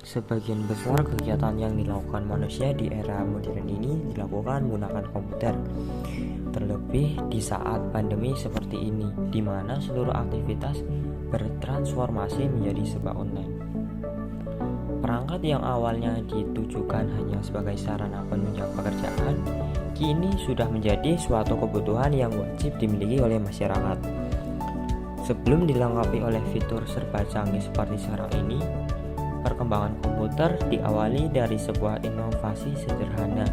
Sebagian besar kegiatan yang dilakukan manusia di era modern ini dilakukan menggunakan komputer. Terlebih di saat pandemi seperti ini, di mana seluruh aktivitas bertransformasi menjadi serba online. Perangkat yang awalnya ditujukan hanya sebagai sarana penunjang pekerjaan, kini sudah menjadi suatu kebutuhan yang wajib dimiliki oleh masyarakat. Sebelum dilengkapi oleh fitur serba canggih seperti sekarang ini, perkembangan komputer diawali dari sebuah inovasi sederhana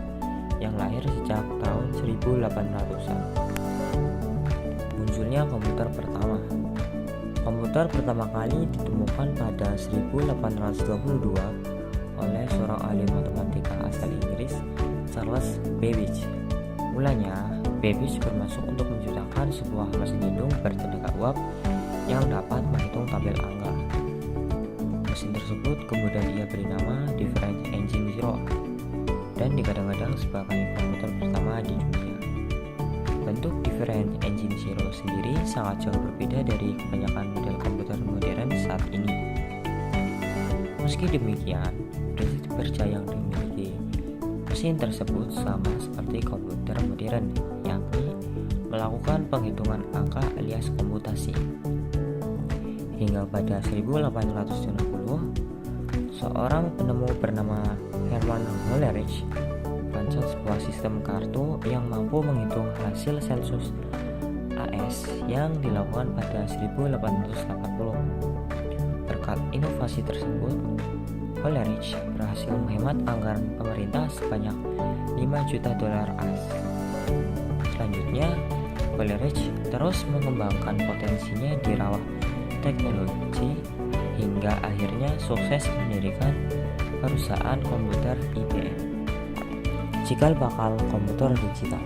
yang lahir sejak tahun 1800-an. Munculnya komputer pertama. Komputer pertama kali ditemukan pada 1822 oleh seorang ahli matematika asal Inggris, Charles Babbage. Mulanya, Babbage bermaksud untuk menciptakan sebuah mesin hitung bertenaga uap yang dapat menghitung tabel angka. Mesin tersebut kemudian ia beri nama Difference Engine Zero dan digadang-gadang sebagai komputer pertama di dunia. Bentuk Difference Engine Zero sendiri sangat jauh berbeda dari kebanyakan model komputer modern saat ini. Meski demikian, prinsip kerja yang dimiliki mesin tersebut sama seperti komputer modern, yakni melakukan penghitungan angka alias komputasi. Hingga pada 1860, seorang penemu bernama Hermann Hollerith merancang sebuah sistem kartu yang mampu menghitung hasil sensus AS yang dilakukan pada 1880. Berkat inovasi tersebut, Hollerith berhasil menghemat anggaran pemerintah sebanyak 5 juta dolar AS. Selanjutnya, Hollerith terus mengembangkan potensinya di rawa teknologi hingga akhirnya sukses mendirikan perusahaan komputer IBM. Cikal bakal komputer digital.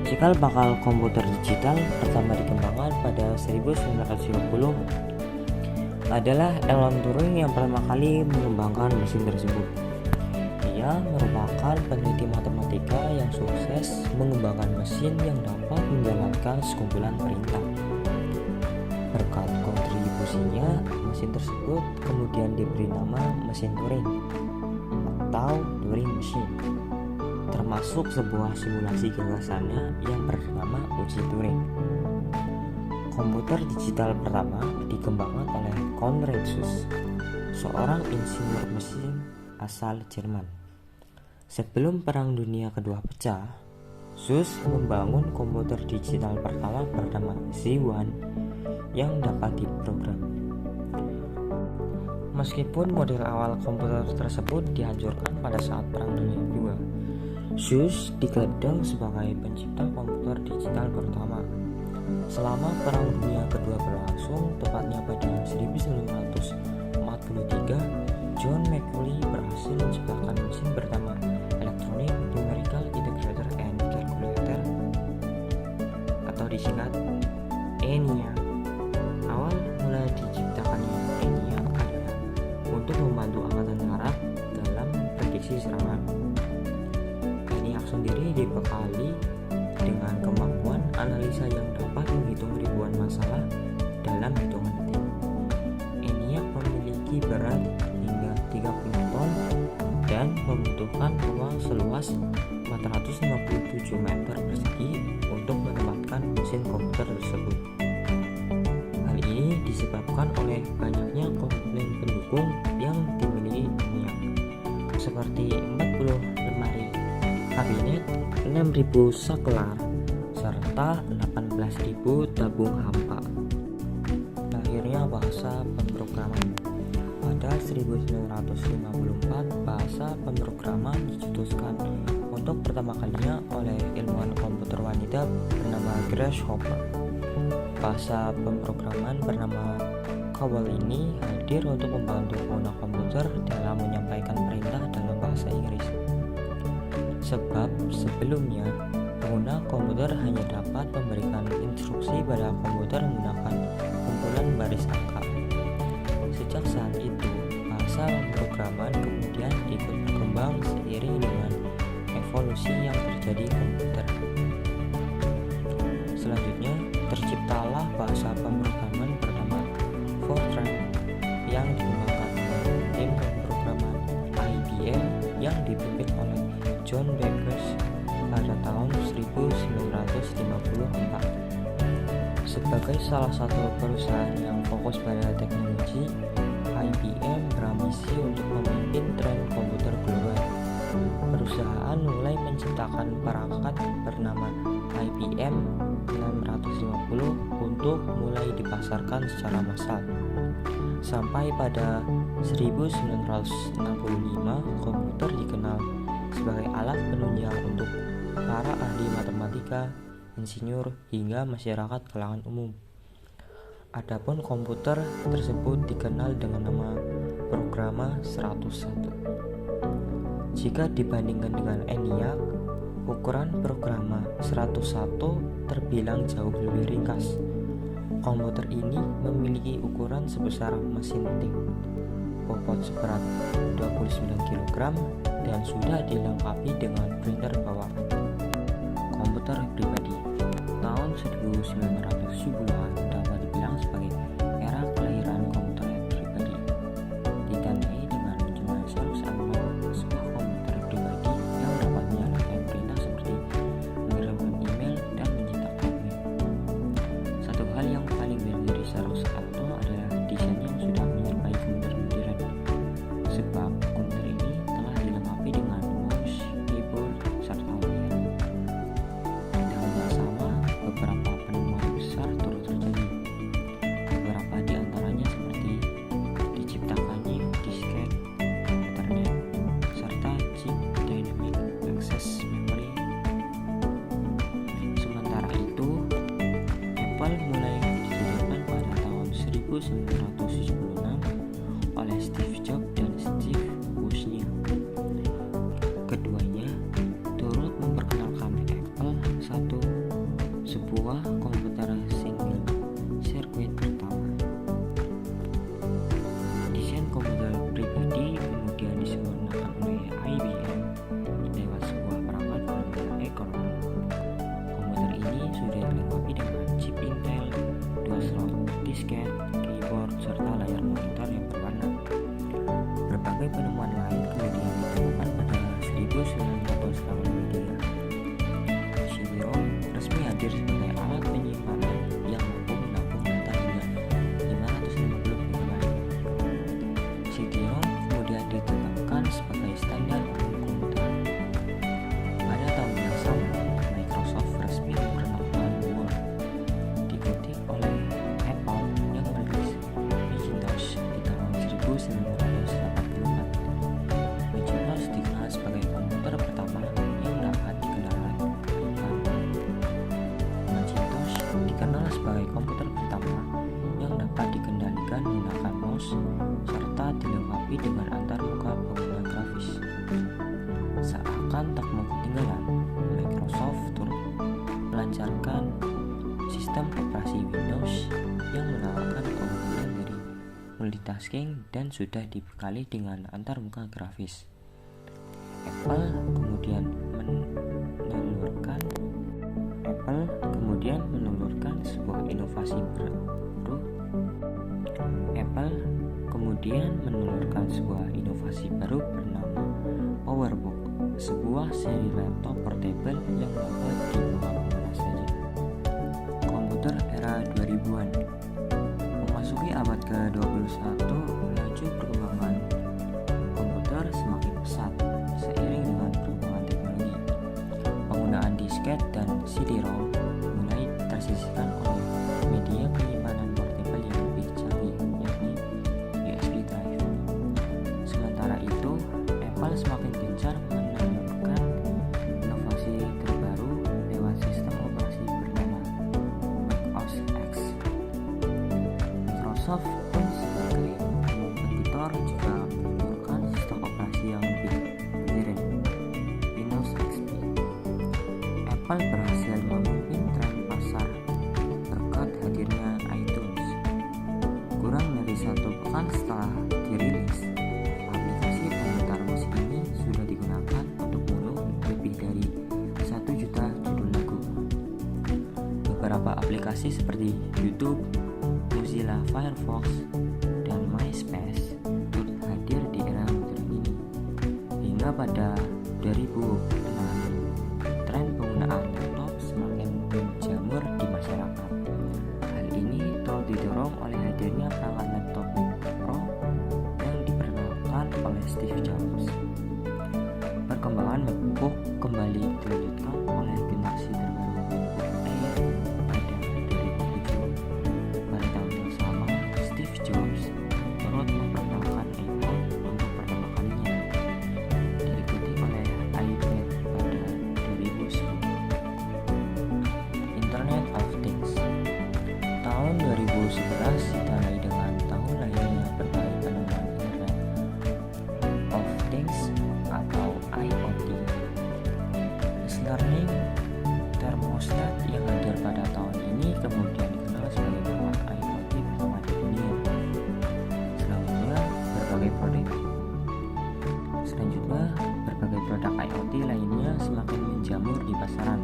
Cikal bakal komputer digital pertama dikembangkan pada 1950 adalah Alan Turing yang pertama kali mengembangkan mesin tersebut. Ia merupakan peneliti matematika yang sukses mengembangkan mesin yang dapat menjalankan sekumpulan perintah. Berkat kontribusinya, mesin tersebut kemudian diberi nama mesin Turing atau Turing Machine, termasuk sebuah simulasi gagasannya yang bernama uji Turing. Komputer digital pertama dikembangkan oleh Konrad Zuse, seorang insinyur mesin asal Jerman. Sebelum Perang Dunia Kedua pecah, Zuse membangun komputer digital pertama bernama Z1 yang dapat diprogram. Meskipun model awal komputer tersebut dihancurkan pada saat Perang Dunia II, Zuse digadang sebagai pencipta komputer digital pertama. Selama Perang Dunia Kedua berlangsung, tepatnya pada 1943, John Macaulay berhasil menciptakan mesin pertama Electronic Numerical Integrator and Calculator atau disingkat ENIAC. Awal mula diciptakannya ENIAC adalah untuk membantu Angkatan Darat dalam prediksi serangan. ENIAC sendiri dibekali dengan kemampuan analisa yang dapat menghitung ribuan masalah dalam hitungan detik. ENIAC memiliki berat hingga 30 ton dan membutuhkan ruang seluas 457 meter persegi untuk menempatkan mesin komputer tersebut. Hal ini disebabkan oleh banyaknya komponen pendukung yang dimiliki ENIAC, seperti 40 lemari kabinet, 6.000 saklar, serta 18.000 tabung hampa. Lahirnya bahasa pemrograman. Pada 1954, bahasa pemrograman dicetuskan untuk pertama kalinya oleh ilmuwan komputer wanita bernama Grace Hopper. Bahasa pemrograman bernama COBOL ini hadir untuk membantu pengguna komputer dalam menyampaikan perintah dalam bahasa Inggris. Sebab sebelumnya pengguna komputer hanya dapat memberikan instruksi pada komputer menggunakan kumpulan baris angka. Sejak saat itu, bahasa pemrograman kemudian ikut berkembang seiring dengan evolusi yang terjadi komputer. Selanjutnya, terciptalah bahasa pemrograman bernama Fortran yang dikembangkan oleh James Sebagai salah satu perusahaan yang fokus pada teknologi, IBM berambisi untuk memimpin tren komputer global. Perusahaan mulai menciptakan perangkat bernama IBM 650 untuk mulai dipasarkan secara massal. Sampai pada 1965, komputer dikenal sebagai alat penunjang untuk para ahli matematika, insinyur, hingga masyarakat kalangan umum. Adapun komputer tersebut dikenal dengan nama Programa 101. Jika dibandingkan dengan ENIAC, ukuran Programa 101 terbilang jauh lebih ringkas. Komputer ini memiliki ukuran sebesar mesin tik, bobot seberat 29 kg, dan sudah dilengkapi dengan printer bawaan. Komputer pribadi tahun 1970-an dapat dibilang sebagai era kelahiran komputer pribadi, ditandai dengan munculnya Cyrus Almond, sebuah komputer pribadi yang dapat menjalankan perintah seperti mengirimkan email dan mencetak dokumen. Satu hal yang paling beda dari Cyrus Almond adalah desain yang sudah menyerupai komputer modern, sebab komputer ini telah dilengkapi dengan mouse, keyboard, serta layar. Beberapa penemuan besar turut terjadi. Beberapa di antaranya seperti diciptakannya disket Ethernet serta chip Dynamic Access Memory. Sementara itu, Apple mulai didirikan pada tahun 1976 oleh Steve Jobs dan Steve Wozniak. Keduanya turut memperkenalkan Apple I, sebuah komputer single circuit pertama. Desain komputer pribadi kemudian disempurnakan oleh IBM lewat sebuah perangkat bernama Acorn. Komputer ini sudah dilengkapi dengan chip Intel, 2 slot disket, keyboard, serta layar monitor yang berwarna. Berbagai penemuan lain kemudian ditemukan pada 1983. CD-ROM resmi hadir sebagai alat penyimpanan yang mampu menampung data hingga 550 MB. CD-ROM kemudian ditetapkan sebagai standar umum komputer. Pada tahun yang sama, Microsoft resmi memperkenalkan Word, diikuti oleh Apple yang merilis Macintosh di tahun 1984. Macintosh dikenal sebagai komputer pertama yang dapat dikendalikan. Macintosh dikenal sebagai komputer pertama yang dapat dikendalikan menggunakan mouse serta dilengkapi dengan antarmuka pengguna grafis. Seakan tak mau ketinggalan, Microsoft turut melancarkan sistem operasi Windows yang menawarkan keunggulan dari multitasking dan sudah dibekali dengan antarmuka grafis. Apple kemudian menelurkan sebuah inovasi baru bernama PowerBook, sebuah seri laptop portable yang dapat dibawa kemana saja. Komputer era 2000-an memasuki abad ke-21, laju perkembangan komputer semakin pesat seiring dengan perkembangan teknologi. Penggunaan disket dan CD-ROM mulai tersisihkan oleh media penyimpanan portable yang lebih canggih, yakni USB drive. Sementara itu, Apple semakin gencar menelurkan inovasi terbaru lewat sistem operasi bernama macOS X. Microsoft pun sebagai kompetitor juga menelurkan sistem operasi yang lebih modern, Windows XP. Apple berhasil memimpin tren pasar berkat hadirnya iTunes. Kurang dari 1 pekan setelah dirilis, aplikasi pemutar musik ini sudah digunakan untuk mengunduh lebih dari 1 juta judul lagu. Beberapa aplikasi seperti YouTube, Mozilla Firefox, dan MySpace turut hadir di era modern ini. Hingga pada 2006, tren penggunaan laptop semakin menjamur di masyarakat. didorong oleh hadirnya perangkat laptop Mac Pro yang diperkenalkan oleh Steve Jobs. Perkembangan MacBook kembali dilanjutkan oleh generasi terbaru MacBook Air pada 2007. Pada tahun yang sama, Steve Jobs turut memperkenalkan iPhone untuk pertama kalinya, diikuti oleh iPad pada 2010. Internet of Things. Tahun 2011 ditandai dengan tahun lahirnya berbagai penemuan Internet of Things atau IoT. Learning thermostat yang hadir pada tahun ini kemudian dikenal sebagai perangkat IoT pertama di dunia. Selanjutnya, berbagai produk IoT lainnya semakin menjamur di pasaran.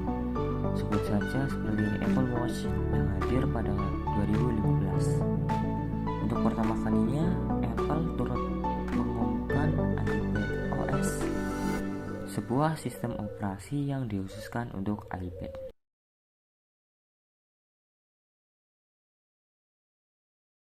Sebut saja seperti Apple Watch yang hadir pada 2015. Untuk pertama kalinya, Apple turut mengumumkan iPadOS, sebuah sistem operasi yang dikhususkan untuk iPad.